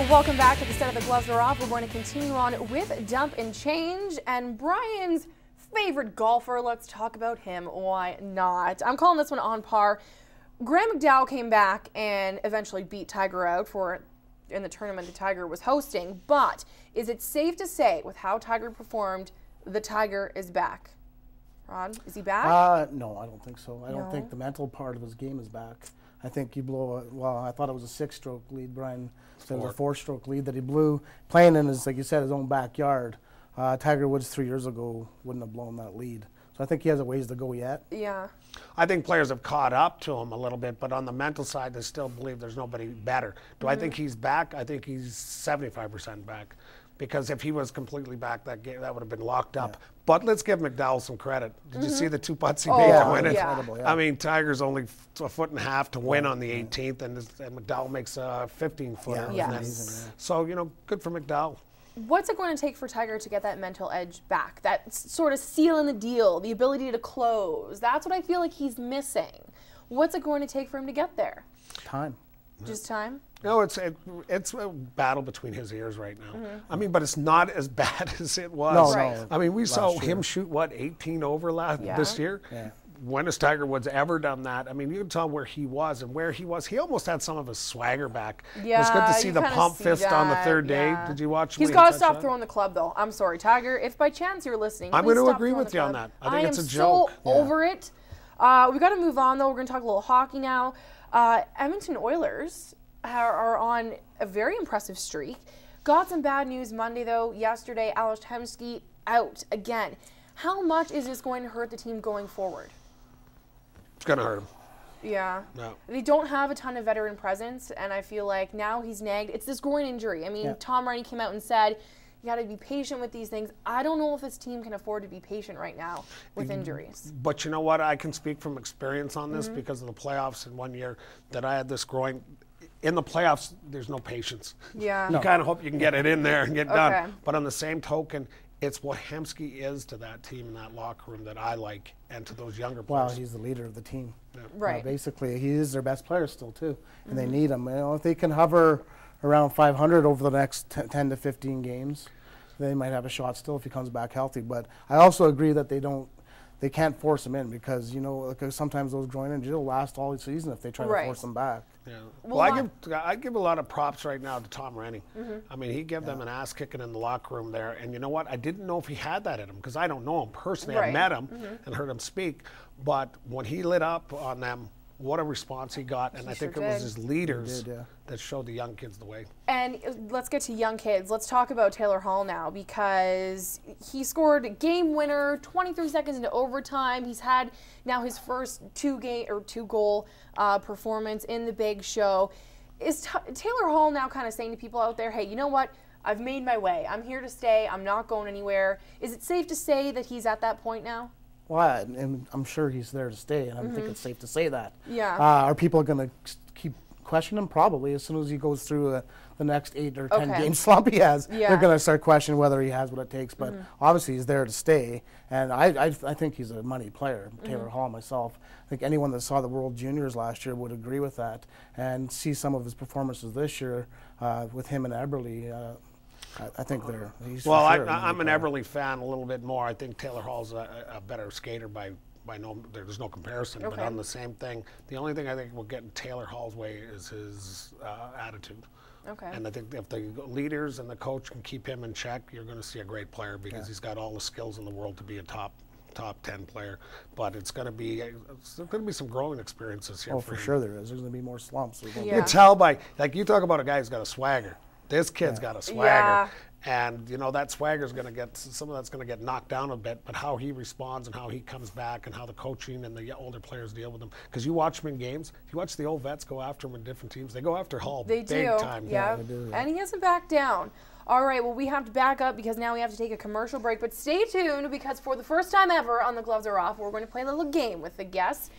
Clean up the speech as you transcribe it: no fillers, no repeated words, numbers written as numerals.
Welcome back to the set of the gloves are off. We're going to continue on with Dump and Change and Brian's favorite golfer. Let's talk about him. Why not? I'm calling this one on par. Graham McDowell came back and eventually beat Tiger out in the tournament that Tiger was hosting. But is it safe to say, with how Tiger performed, the Tiger is back? Rod, is he back? No, I don't think so. I don't think the mental part of his game is back. I think he blew well, I thought it was a 6-stroke lead. Brian said it was a 4-stroke lead that he blew, playing in his, like you said, his own backyard. Tiger Woods 3 years ago wouldn't have blown that lead. So I think he has a ways to go yet. Yeah. I think players have caught up to him a little bit, but on the mental side, they still believe there's nobody better. Do I think he's back? I think he's 75% back. Because if he was completely back, that game that would have been locked up. Yeah. But let's give McDowell some credit. Did you see the 2 putts he made to win it? Yeah. I mean, Tiger's only a foot and a half to win on the 18th, and McDowell makes a 15-footer. Yeah. Amazing, So, you know, good for McDowell. What's it going to take for Tiger to get that mental edge back? That sort of seal in the deal, the ability to close. That's what I feel like he's missing. What's it going to take for him to get there? Time. Just time? No, it's a battle between his ears right now. I mean, but it's not as bad as it was. No. I mean, we saw him shoot, what, 18 over this year? Yeah. When has Tiger Woods ever done that? I mean, you can tell where he was and where he was. He almost had some of his swagger back. Yeah, it was good to see the pump fist on the third day. Did you watch him? He's got to stop throwing the club, though. I'm sorry, Tiger. If by chance you're listening, I'm going to agree with you on that. I think it's a joke. I am so over it. We got to move on, though. We're going to talk a little hockey now. Edmonton Oilers are on a very impressive streak. Got some bad news Monday, though. Yesterday, Alex Hemsky out again. How much is this going to hurt the team going forward? It's going to hurt him. Yeah. No. They don't have a ton of veteran presence, and I feel like now he's nagged. It's this groin injury. I mean, Tom Reiney came out and said, you got to be patient with these things. I don't know if this team can afford to be patient right now with injuries. But you know what? I can speak from experience on this because of the playoffs in one year that I had this groin. In the playoffs, there's no patience. Yeah. You kind of hope you can get it in there and get done. But on the same token, it's what Hemsky is to that team in that locker room that I like, and to those younger players. Well, he's the leader of the team. Yeah. Right. Basically, he is their best player still, too. And they need him. You know, if they can hover around 500 over the next 10 to 15 games, they might have a shot still if he comes back healthy. But I also agree that they can't force him in because, you know, sometimes those groin injuries will last all season if they try to force them back. Yeah. Well, I give a lot of props right now to Tom Reiney. I mean, he gave them an ass kicking in the locker room there. And you know what? I didn't know if he had that in him because I don't know him personally. I've met him and heard him speak. But when he lit up on them, what a response he got. And I think it was his leaders that showed the young kids the way. And let's get to young kids. Let's talk about Taylor Hall now because he scored a game winner 23 seconds into overtime. He's had now his first two-goal performance in the big show. Is Taylor Hall now kind of saying to people out there, hey, you know what? I've made my way. I'm here to stay. I'm not going anywhere. Is it safe to say that he's at that point now? Well, and I'm sure he's there to stay, and I think it's safe to say that. Yeah. Are people going to keep questioning him? Probably. As soon as he goes through the next 8 or 10 game slump he has, they're going to start questioning whether he has what it takes. But obviously he's there to stay, and I think he's a money player, Taylor Hall, myself. I think anyone that saw the World Juniors last year would agree with that, and see some of his performances this year with him and Eberle. I think he's well, for sure I'm an Eberle fan a little bit more. I think Taylor Hall's a better skater by there's no comparison. But on the same thing, the only thing I think will get in Taylor Hall's way is his attitude. Okay. And I think if the leaders and the coach can keep him in check, you're going to see a great player because he's got all the skills in the world to be a top 10 player. But it's going to be some growing experiences here. Oh, for sure there is. There's going to be more slumps. You can tell by, like, you talk about a guy who's got a swagger. This kid's got a swagger, and you know that swagger's going to get some of that's going to get knocked down a bit. But how he responds and how he comes back and how the coaching and the older players deal with him, because you watch him in games, you watch the old vets go after him in different teams. They go after Hall big time. Yeah, they do, and he hasn't backed down. All right, well, we have to back up because now we have to take a commercial break. But stay tuned because for the first time ever on The Gloves Are Off, we're going to play a little game with the guests.